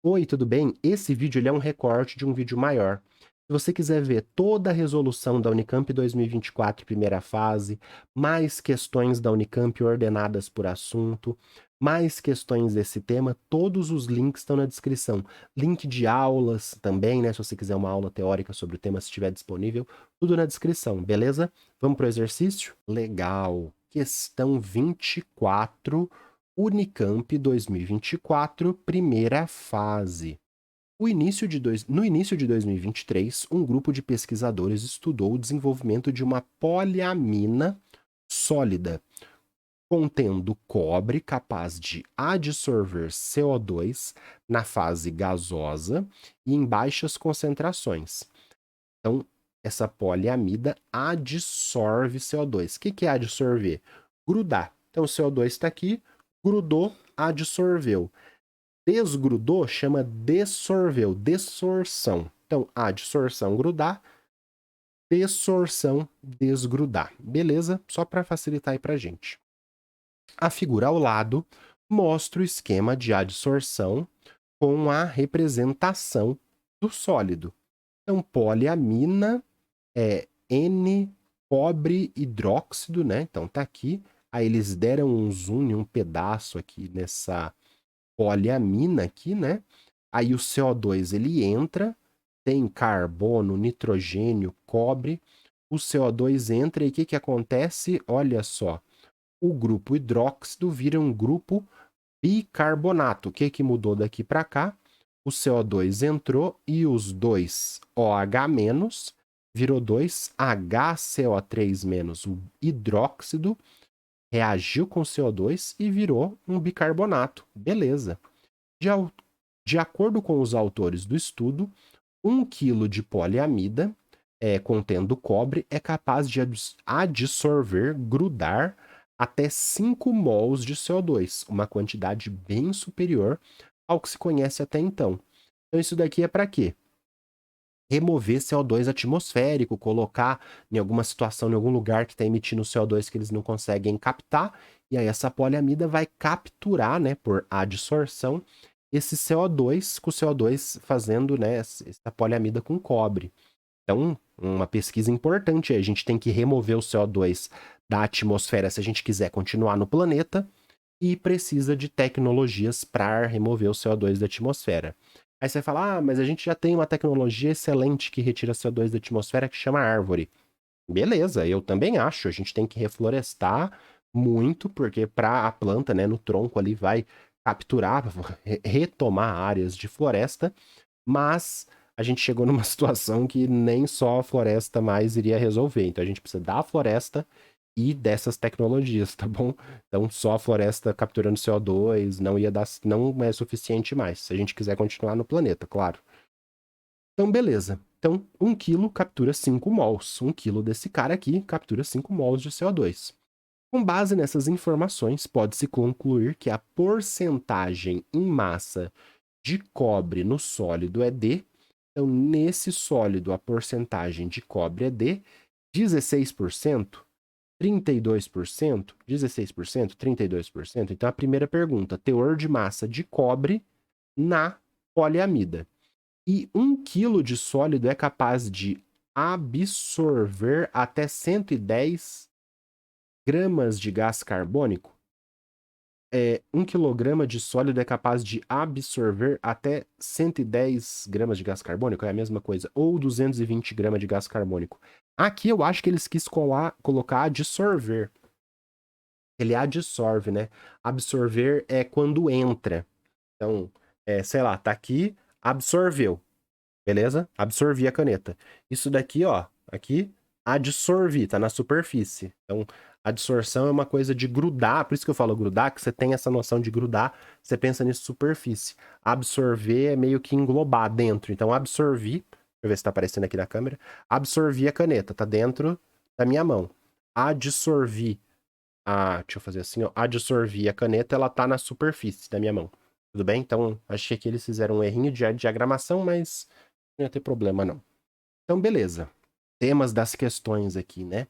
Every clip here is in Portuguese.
Oi, tudo bem? Esse vídeo ele é um recorte de um vídeo maior. Se você quiser ver toda a resolução da Unicamp 2024, primeira fase, mais questões da Unicamp ordenadas por assunto, mais questões desse tema, todos os links estão na descrição. Link de aulas também, né? Se você quiser uma aula teórica sobre o tema, se estiver disponível, tudo na descrição, beleza? Vamos para o exercício? Legal! Questão 24. Unicamp 2024, primeira fase. No início de 2023, um grupo de pesquisadores estudou o desenvolvimento de uma poliamina sólida, contendo cobre capaz de adsorver CO2 na fase gasosa e em baixas concentrações. Então, essa poliamida adsorve CO2. O que é adsorver? Grudar. Então, o CO2 está aqui, grudou, adsorveu. Desgrudou, chama dessorveu, dessorção. Então, adsorção, grudar, dessorção, desgrudar. Beleza? Só para facilitar aí para gente. A figura ao lado mostra o esquema de adsorção com a representação do sólido. Então, poliamina é N cobre hidróxido, né? Então tá aqui. Aí eles deram um zoom em um pedaço aqui nessa poliamina aqui, né? Aí o CO2 ele entra, tem carbono, nitrogênio, cobre. O CO2 entra e o que acontece? Olha só, o grupo hidróxido vira um grupo bicarbonato. O que mudou daqui para cá? O CO2 entrou e os dois OH- virou 2HCO3-, o hidróxido reagiu com CO2 e virou um bicarbonato. Beleza. De acordo com os autores do estudo, 1 kg de poliamida contendo cobre é capaz de adsorver, grudar até 5 mols de CO2, uma quantidade bem superior ao que se conhece até então. Então isso daqui é para quê? Remover CO2 atmosférico, colocar em alguma situação, em algum lugar que está emitindo CO2 que eles não conseguem captar, e aí essa poliamida vai capturar, né, por adsorção, esse CO2, com o CO2 fazendo, né, essa poliamida com cobre. Então, uma pesquisa importante, a gente tem que remover o CO2 da atmosfera se a gente quiser continuar no planeta, e precisa de tecnologias para remover o CO2 da atmosfera. Aí você fala, mas a gente já tem uma tecnologia excelente que retira CO2 da atmosfera que chama árvore. Beleza, eu também acho, a gente tem que reflorestar muito, porque para a planta, né, no tronco ali vai capturar, retomar áreas de floresta, mas a gente chegou numa situação que nem só a floresta mais iria resolver. Então a gente precisa da floresta e dessas tecnologias, tá bom? Então só a floresta capturando CO2 não ia dar, não é suficiente mais, se a gente quiser continuar no planeta, claro. Então beleza. Então 1 kg captura 5 mols. 1 kg desse cara aqui captura 5 mols de CO2. Com base nessas informações, pode-se concluir que a porcentagem em massa de cobre no sólido é D. Então, nesse sólido, a porcentagem de cobre é D, 16%, 32%, 16%, 32%. Então, a primeira pergunta, teor de massa de cobre na poliamida. E 1 kg de sólido é capaz de absorver até 110 gramas de gás carbônico. 1 quilograma de sólido é capaz de absorver até 110 gramas de gás carbônico, é a mesma coisa, ou 220 gramas de gás carbônico. Aqui eu acho que eles quis colocar adsorver. Ele adsorve, né? Absorver é quando entra. Então, sei lá, tá aqui, absorveu, beleza? Absorvi a caneta. Isso daqui, ó, aqui, adsorvi, tá na superfície. Então, adsorção é uma coisa de grudar, por isso que eu falo grudar, que você tem essa noção de grudar, você pensa nisso superfície. Absorver é meio que englobar dentro. Então, absorvi, deixa eu ver se tá aparecendo aqui na câmera, absorvi a caneta, tá dentro da minha mão. Adsorvi deixa eu fazer assim, ó, adsorvi a caneta, ela tá na superfície da minha mão. Tudo bem? Então, achei que eles fizeram um errinho de diagramação, mas não ia ter problema, não. Então, beleza. Temas das questões aqui, né?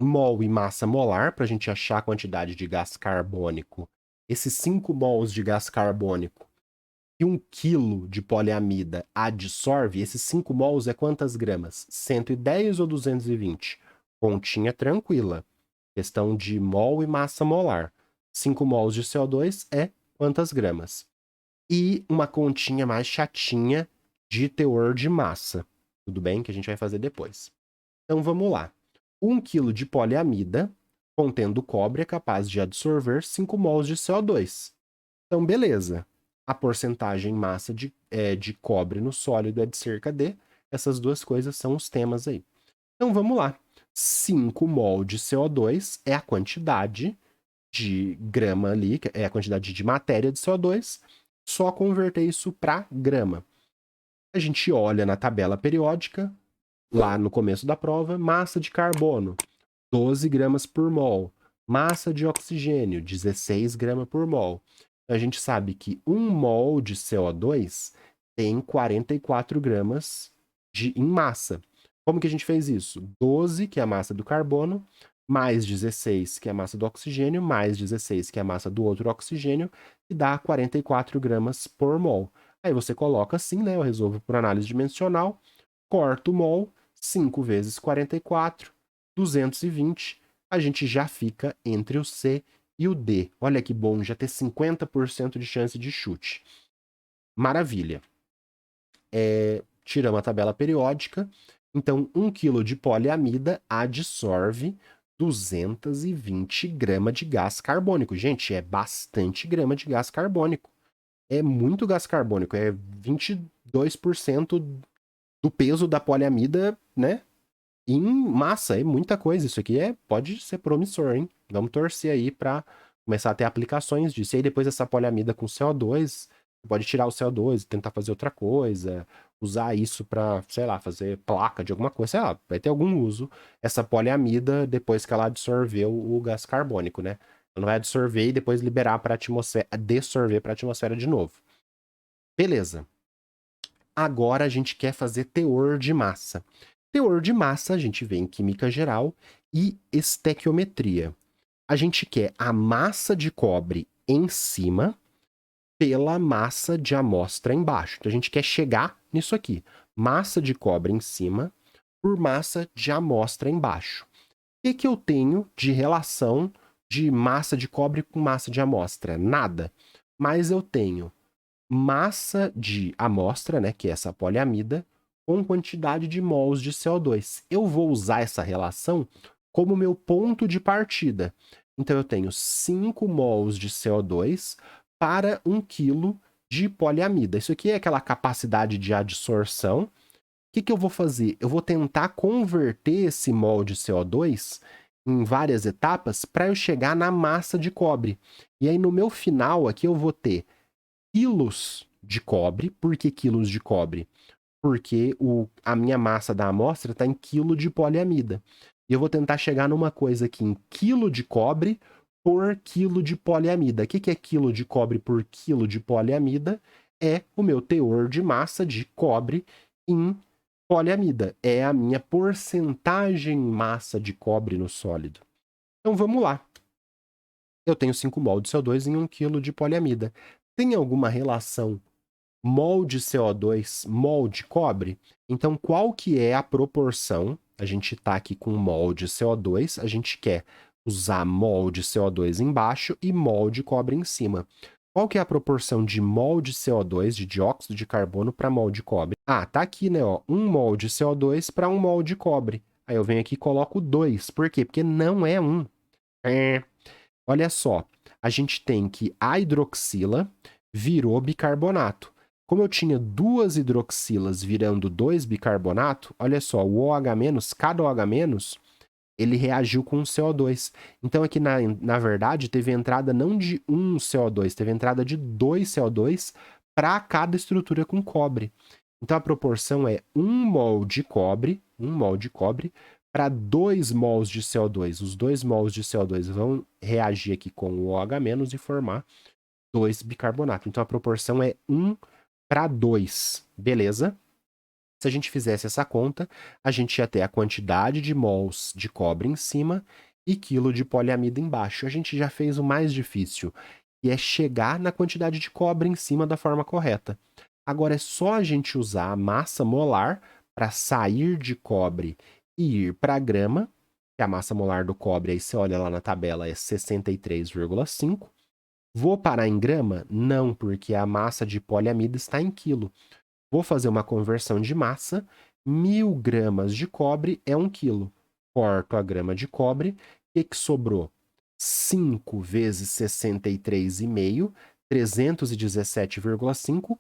Mol e massa molar, para a gente achar a quantidade de gás carbônico. Esses 5 mols de gás carbônico que 1 quilo de poliamida adsorve, esses 5 mols é quantas gramas? 110 ou 220? Continha tranquila. Questão de mol e massa molar. 5 mols de CO2 é quantas gramas? E uma continha mais chatinha de teor de massa. Tudo bem? Que a gente vai fazer depois. Então vamos lá. 1 kg de poliamida contendo cobre é capaz de absorver 5 mols de CO2. Então, beleza. A porcentagem massa de cobre no sólido é de cerca de... Essas duas coisas são os temas aí. Então, vamos lá. 5 mol de CO2 é a quantidade de grama ali, é a quantidade de matéria de CO2, só converter isso para grama. A gente olha na tabela periódica, lá no começo da prova, massa de carbono, 12 gramas por mol. Massa de oxigênio, 16 gramas por mol. A gente sabe que 1 mol de CO2 tem 44 gramas em massa. Como que a gente fez isso? 12, que é a massa do carbono, mais 16, que é a massa do oxigênio, mais 16, que é a massa do outro oxigênio, e dá 44 gramas por mol. Aí você coloca assim, né? Eu resolvo por análise dimensional, corto o mol, 5 vezes 44, 220, a gente já fica entre o C e o D. Olha que bom, já ter 50% de chance de chute. Maravilha. Tiramos a tabela periódica. Então, 1 kg de poliamida adsorve 220 gramas de gás carbônico. Gente, é bastante grama de gás carbônico. É muito gás carbônico. É 22% do peso da poliamida, né? Em massa, é muita coisa. Isso aqui pode ser promissor, hein? Vamos torcer aí para começar a ter aplicações disso. E aí depois essa poliamida com CO2, pode tirar o CO2 e tentar fazer outra coisa, usar isso para, sei lá, fazer placa de alguma coisa, sei lá, vai ter algum uso essa poliamida depois que ela absorveu o gás carbônico, né? Ela não vai absorver e depois liberar para a atmosfera, dessorver para a atmosfera de novo. Beleza. Agora a gente quer fazer teor de massa. Teor de massa a gente vê em química geral e estequiometria. A gente quer a massa de cobre em cima pela massa de amostra embaixo. Então a gente quer chegar nisso aqui. Massa de cobre em cima por massa de amostra embaixo. O que eu tenho de relação de massa de cobre com massa de amostra? Nada. Mas eu tenho massa de amostra, né, que é essa poliamida, com quantidade de mols de CO2. Eu vou usar essa relação como meu ponto de partida. Então, eu tenho 5 mols de CO2 para 1 kg de poliamida. Isso aqui é aquela capacidade de adsorção. O que eu vou fazer? Eu vou tentar converter esse mol de CO2 em várias etapas para eu chegar na massa de cobre. E aí, no meu final aqui, eu vou ter quilos de cobre. Por que quilos de cobre? Porque a minha massa da amostra está em quilo de poliamida. E eu vou tentar chegar numa coisa aqui em quilo de cobre por quilo de poliamida. O que é quilo de cobre por quilo de poliamida? É o meu teor de massa de cobre em poliamida. É a minha porcentagem massa de cobre no sólido. Então vamos lá. Eu tenho 5 mol de CO2 em 1 kg de poliamida. Tem alguma relação mol de CO2, mol de cobre? Então, qual que é a proporção? A gente está aqui com mol de CO2, a gente quer usar mol de CO2 embaixo e mol de cobre em cima. Qual que é a proporção de mol de CO2, de dióxido de carbono, para mol de cobre? Ah, tá aqui, né? Ó, 1 mol de CO2 para 1 mol de cobre. Aí eu venho aqui e coloco 2. Por quê? Porque não é 1. Olha só, a gente tem que a hidroxila virou bicarbonato. Como eu tinha 2 hidroxilas virando 2 bicarbonato, olha só, o OH-, cada OH-, ele reagiu com o CO2. Então aqui, na verdade, teve entrada não de 1 CO2, teve entrada de 2 CO2 para cada estrutura com cobre. Então a proporção é 1 mol de cobre, 1 mol de cobre, para 2 mols de CO2. Os 2 mols de CO2 vão reagir aqui com o OH- e formar 2 bicarbonato. Então a proporção é 1 para 2. Beleza? Se a gente fizesse essa conta, a gente ia ter a quantidade de mols de cobre em cima e quilo de poliamida embaixo. A gente já fez o mais difícil. e é chegar na quantidade de cobre em cima da forma correta. Agora é só a gente usar a massa molar para sair de cobre e ir para grama, que a massa molar do cobre, aí você olha lá na tabela, é 63,5. Vou parar em grama? Não, porque a massa de poliamida está em quilo. Vou fazer uma conversão de massa. 1.000 gramas de cobre é 1 quilo. Corto a grama de cobre. O que sobrou? 5 vezes 63,5, 317,5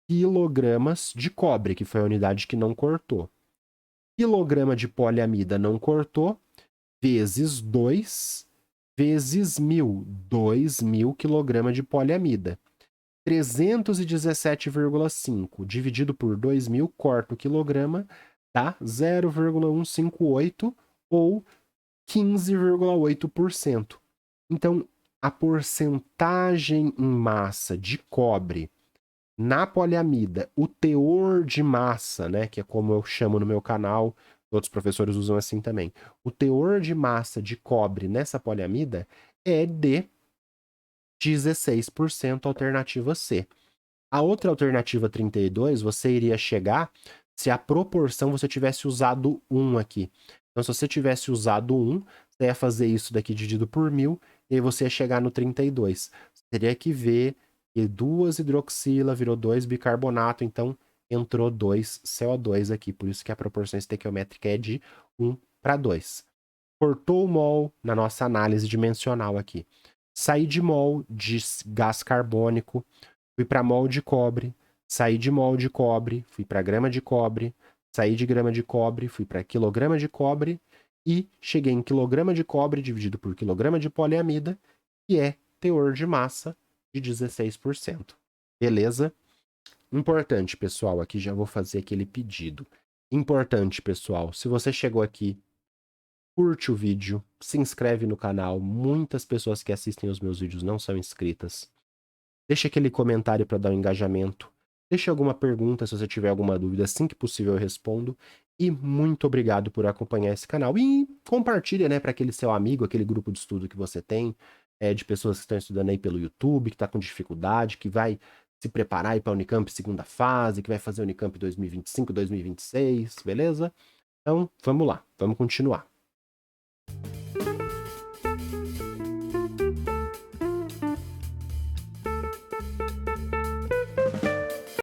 quilogramas de cobre, que foi a unidade que não cortou. Quilograma de poliamida não cortou, vezes 2, vezes 1.000. 2.000 quilogramas de poliamida. 317,5 dividido por 2.000, corta o quilograma, dá 0,158 ou 15,8%. Então, a porcentagem em massa de cobre na poliamida, o teor de massa, né, que é como eu chamo no meu canal, outros professores usam assim também. O teor de massa de cobre nessa poliamida é de 16%, alternativa C. A outra alternativa 32, você iria chegar se a proporção você tivesse usado 1 aqui. Então, se você tivesse usado 1, você ia fazer isso daqui dividido por 1.000, e aí você ia chegar no 32. Você teria que ver que 2 hidroxila virou 2 bicarbonato, então entrou 2 CO2 aqui. Por isso que a proporção estequiométrica é de 1 para 2. Cortou o mol na nossa análise dimensional aqui. Saí de mol de gás carbônico, fui para mol de cobre, saí de mol de cobre, fui para grama de cobre, saí de grama de cobre, fui para quilograma de cobre e cheguei em quilograma de cobre dividido por quilograma de poliamida, que é teor de massa de 16%. Beleza? Importante, pessoal, aqui já vou fazer aquele pedido. Importante, pessoal, se você chegou aqui, curte o vídeo, se inscreve no canal. Muitas pessoas que assistem os meus vídeos não são inscritas. Deixa aquele comentário para dar um engajamento. Deixa alguma pergunta se você tiver alguma dúvida. Assim que possível eu respondo. E muito obrigado por acompanhar esse canal. E compartilha, né, para aquele seu amigo, aquele grupo de estudo que você tem, de pessoas que estão estudando aí pelo YouTube, que está com dificuldade, que vai se preparar aí para a Unicamp segunda fase, que vai fazer Unicamp 2025, 2026, beleza? Então, vamos lá, vamos continuar.